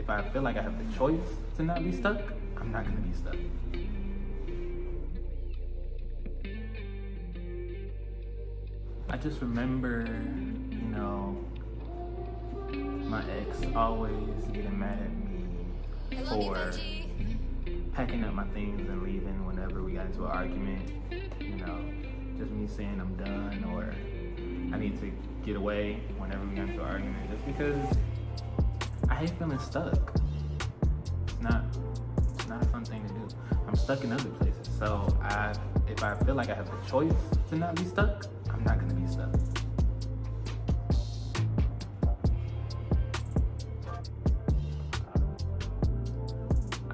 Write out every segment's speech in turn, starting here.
if I feel like I have the choice to not be stuck, I'm not gonna be stuck. I just remember, my ex always getting mad at me for packing up my things and leaving whenever we got into an argument. Just me saying I'm done or I need to get away whenever we got into an argument, just because I hate feeling stuck. It's not a fun thing to do. I'm stuck in other places. So if I feel like I have the choice to not be stuck, I'm not gonna be stuck.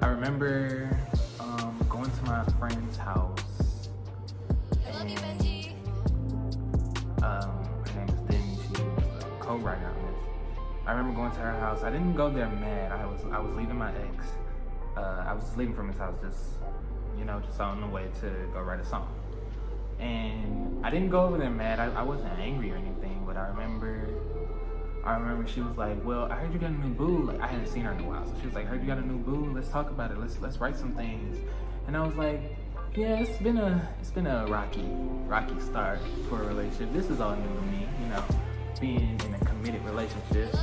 I remember going to my friend's house, and her name is Dvme. She was the co-writer on this. I remember going to her house. I didn't go there mad. I was leaving my ex. I was just leaving from his house, just on the way to go write a song. And I didn't go over there mad. I wasn't angry or anything, but I remember she was like, well, I heard you got a new boo. Like, I hadn't seen her in a while. So she was like, heard you got a new boo. Let's talk about it. Let's write some things. And I was like, yeah, it's been a rocky start for a relationship. This is all new to me, being in a committed relationship.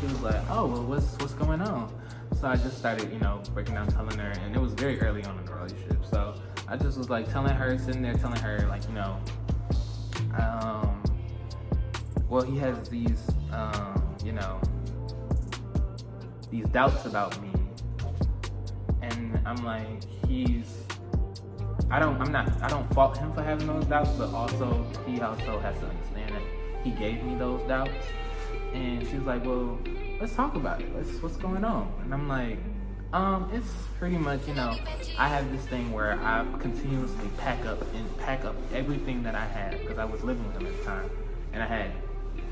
She was like, oh, well, what's going on? So I just started, breaking down, telling her, and it was very early on in the relationship. So I just was like sitting there telling her, like, well, he has these, these doubts about me. And I'm like, I don't fault him for having those doubts, but also, he also has to understand that he gave me those doubts. And she was like, well, let's talk about it. What's going on? And I'm like, it's pretty much, I have this thing where I continuously pack up everything that I had, because I was living with him at the time, and I had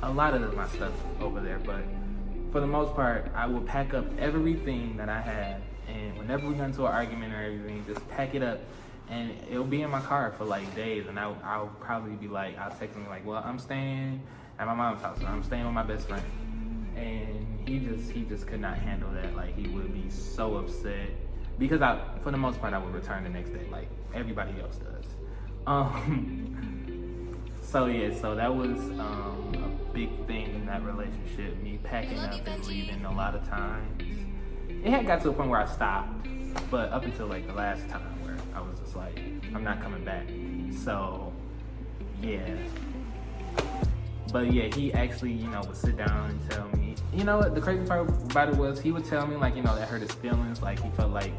a lot of my stuff over there, but for the most part, I would pack up everything that I had, and whenever we got into an argument or everything, just pack it up, and it'll be in my car for like days, and I'll probably be like, I'll text him like, well, I'm staying at my mom's house, or I'm staying with my best friend. And he just could not handle that. Like, he would be so upset, because for the most part, I would return the next day like everybody else does. So that was a big thing in that relationship, me packing up and leaving a lot of times. It had got to a point where I stopped, but up until like the last time where I was just like, I'm not coming back. So yeah. But yeah, he actually, would sit down and tell me, what the crazy part about it was, he would tell me like, that hurt his feelings. Like, he felt like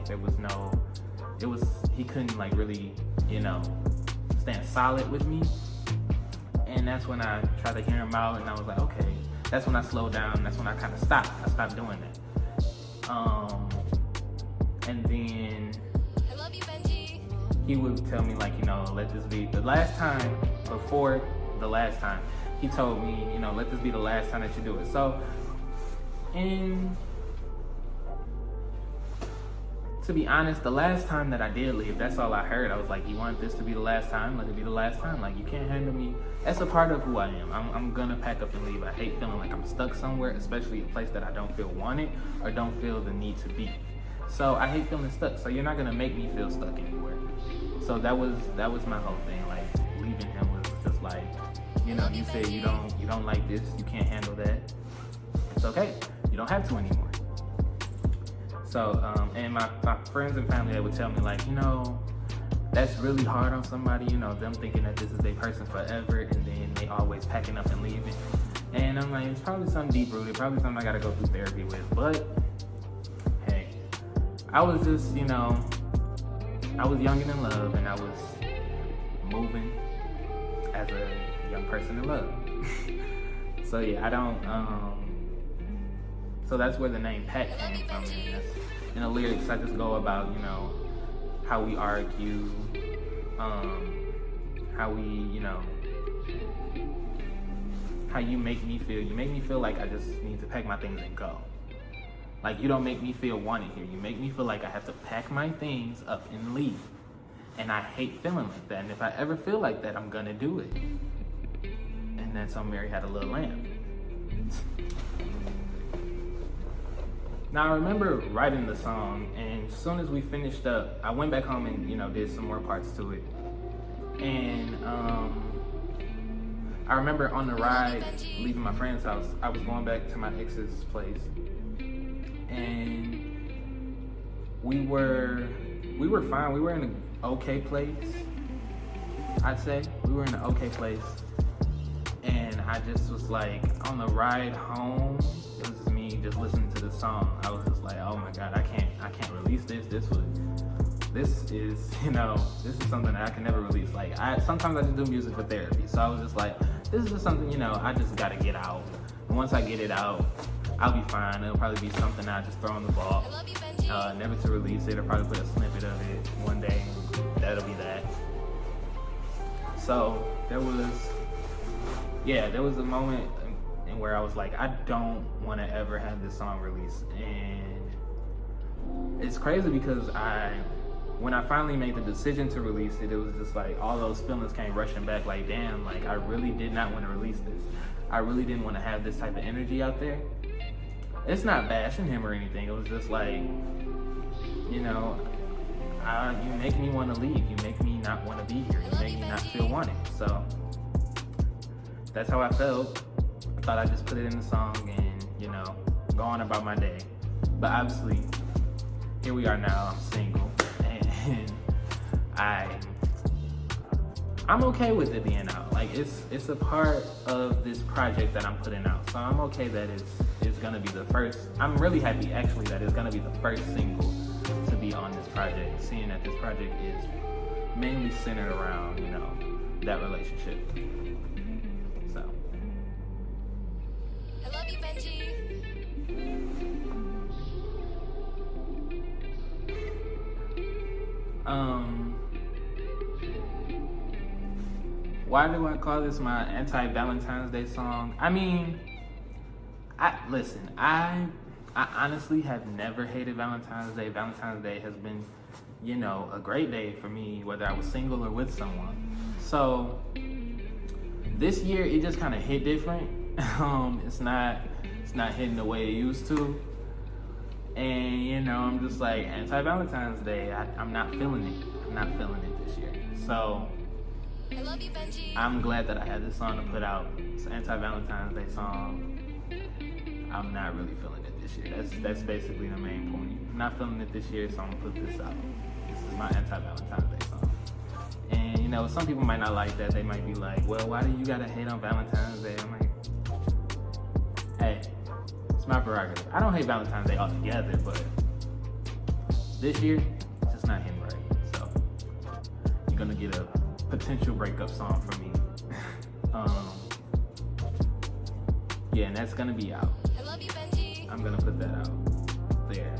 he couldn't like really, stand solid with me. And that's when I tried to hear him out, and I was like, okay. That's when I slowed down. That's when I kind of stopped. I stopped doing that. And then he would tell me like, let this be the last time. Before the last time, he told me, let this be the last time that you do it. So, and to be honest, the last time that I did leave, that's all I heard. I was like, you want this to be the last time? Let it be the last time. Like, you can't handle me. That's a part of who I am. I'm gonna pack up and leave. I hate feeling like I'm stuck somewhere, especially a place that I don't feel wanted or don't feel the need to be. So I hate feeling stuck. So you're not gonna make me feel stuck anywhere. So that was my whole thing. Like, leaving him was just like, you say you don't like this, you can't handle that. It's okay. You don't have to anymore. So, and my friends and family, they would tell me like, that's really hard on somebody, them thinking that this is their person forever, and then they always packing up and leaving. And I'm like, it's probably something deep rooted, probably something I gotta go through therapy with. But hey, I was just, I was young and in love, and I was moving as a young person in love. So yeah, so that's where the name Pat came from. And in the lyrics, I just go about, how we argue, how we, how you make me feel. You make me feel like I just need to pack my things and go. Like, you don't make me feel wanted here. You make me feel like I have to pack my things up and leave. And I hate feeling like that. And if I ever feel like that, I'm gonna do it. And then so Mary had a little lamb. Now I remember writing the song, and as soon as we finished up, I went back home and did some more parts to it. And I remember on the ride leaving my friend's house, I was going back to my ex's place, and we were fine. We were in an okay place, I'd say. We were in an okay place, and I just was like, on the ride home, it was just me just listening to the song. I was just like, oh my God, I can't release this. This is something that I can never release. Like, sometimes I just do music for therapy. So I was just like, this is just something, I just gotta get out. And once I get it out, I'll be fine. It'll probably be something I just throw in the vault, never to release it. I'll probably put a snippet of it one day, and that'll be that. So there was a moment in where I was like, I don't want to ever have this song released. And it's crazy because when I finally made the decision to release it, it was just like all those feelings came rushing back, like, damn, like I really did not want to release this. I really didn't want to have this type of energy out there. It's not bashing him or anything. It was just like, you make me want to leave. You make me not want to be here. You make me not feel wanted. So that's how I felt. I thought I'd just put it in the song and, go on about my day. But obviously, here we are now. I'm single. And I'm okay with it being out. Like, it's a part of this project that I'm putting out. So I'm okay that it's gonna be the first. I'm really happy actually that it's gonna be the first single to be on this project, seeing that this project is mainly centered around, that relationship. So. I love you, Benji. Why do I call this my anti-Valentine's Day song? I mean, I honestly have never hated Valentine's Day. Valentine's Day has been, a great day for me, whether I was single or with someone. So this year it just kind of hit different. It's not hitting the way it used to. And I'm just like, anti-Valentine's Day, I'm not feeling it. I'm not feeling it this year. So I love you, Benji. I'm glad that I had this song to put out. It's an anti-Valentine's Day song. I'm not really feeling it this year. That's basically the main point. I'm not feeling it this year, so I'm gonna put this out. This is my anti-Valentine's Day song. And some people might not like that. They might be like, well, why do you gotta hate on Valentine's Day? I'm like, hey, it's my prerogative. I don't hate Valentine's Day altogether, but this year, it's just not hitting right. So you're gonna get a potential breakup song from me. Yeah, and that's gonna be out. I love you, Benji. I'm gonna put that out there.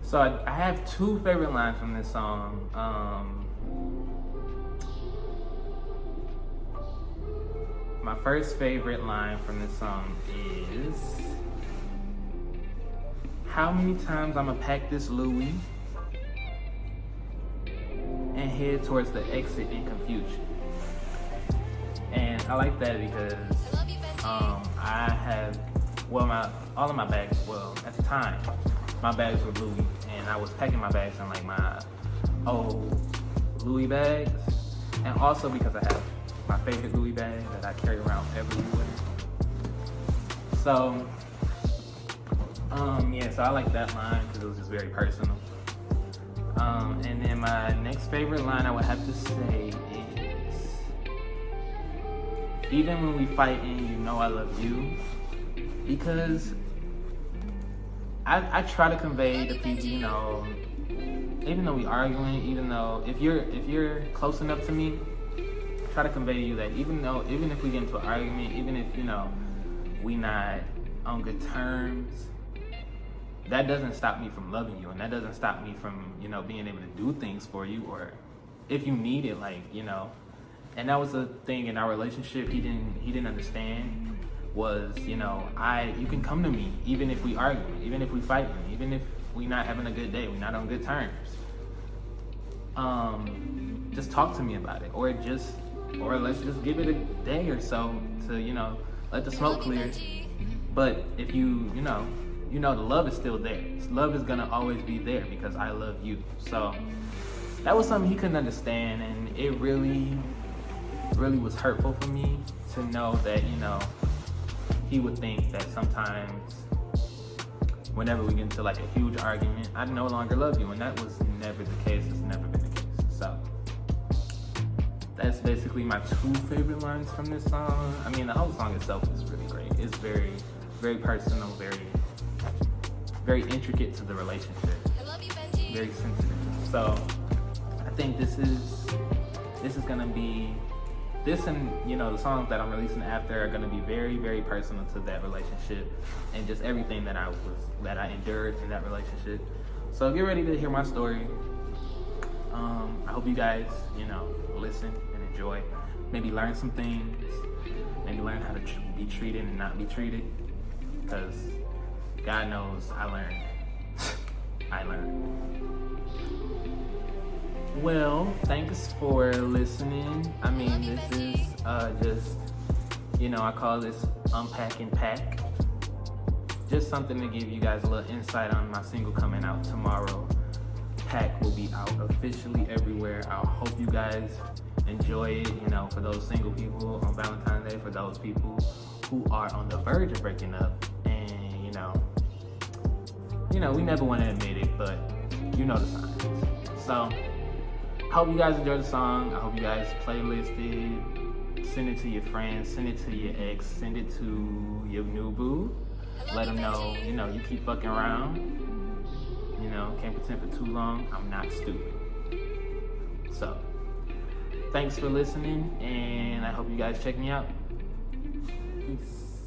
So I have two favorite lines from this song. My first favorite line from this song is, how many times I'ma pack this Louis and head towards the exit in confusion. And I like that because I have, all of my bags, at the time, my bags were Louis, and I was packing my bags in like my old Louis bags, and also because I have my favorite Louis bag that I carry around everywhere. So, so I like that line because it was just very personal. And then my next favorite line I would have to say is, even when we fight and I love you, because I try to convey to people, even though we arguing, even though if you're close enough to me, try to convey to you that even if we get into an argument, even if we not on good terms, that doesn't stop me from loving you, and that doesn't stop me from being able to do things for you, or if you need it, and that was a thing in our relationship he didn't understand, was you can come to me even if we argue, even if we fight, even if we not having a good day, we're not on good terms. just talk to me about it, or let's just give it a day or so to, you know, let the smoke clear. But if you know, the love is still there. Love is gonna always be there because I love you. So that was something he couldn't understand, and it really was hurtful for me to know that, you know, he would think that sometimes whenever we get into like a huge argument, I no longer love you, and that was never the case. It's never been the case. So that's basically my 2 favorite lines from this song. I mean, the whole song itself is really great. It's very, very personal, very intricate to the relationship, very sensitive. So I think this is gonna be, this and, you know, the songs that I'm releasing after are gonna be very, very personal to that relationship and just everything that I endured in that relationship. So get ready to hear my story. I hope you guys, you know, listen and enjoy. Maybe learn some things. Maybe learn how to be treated and not be treated. Because God knows I learned. I learned. Well, thanks for listening. I mean, this is just, you know, I call this Unpack and Pack. Just something to give you guys a little insight on my single coming out tomorrow. Pack will be out officially everywhere. I hope you guys enjoy it, you know, for those single people on Valentine's Day, for those people who are on the verge of breaking up. And, you know, we never want to admit it, but you know the signs. So I hope you guys enjoy the song. I hope you guys playlist it, send it to your friends, send it to your ex, send it to your new boo. Let them know, you know, you keep fucking around. You know, can't pretend for too long. I'm not stupid. So, thanks for listening, and I hope you guys check me out. Peace.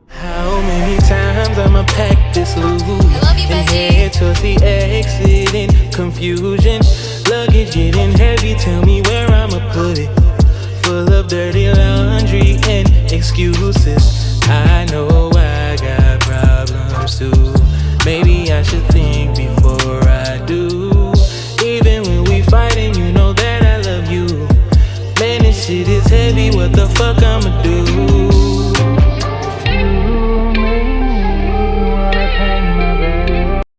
How many times I'ma pack this loot and head towards the exit in confusion? Luggage getting heavy, tell me where I'ma put it. Full of dirty laundry and excuses. I know I got problems too. Maybe I should think before I do. Even when we fighting, you know that I love you. Man, this shit is heavy, what the fuck I'ma do?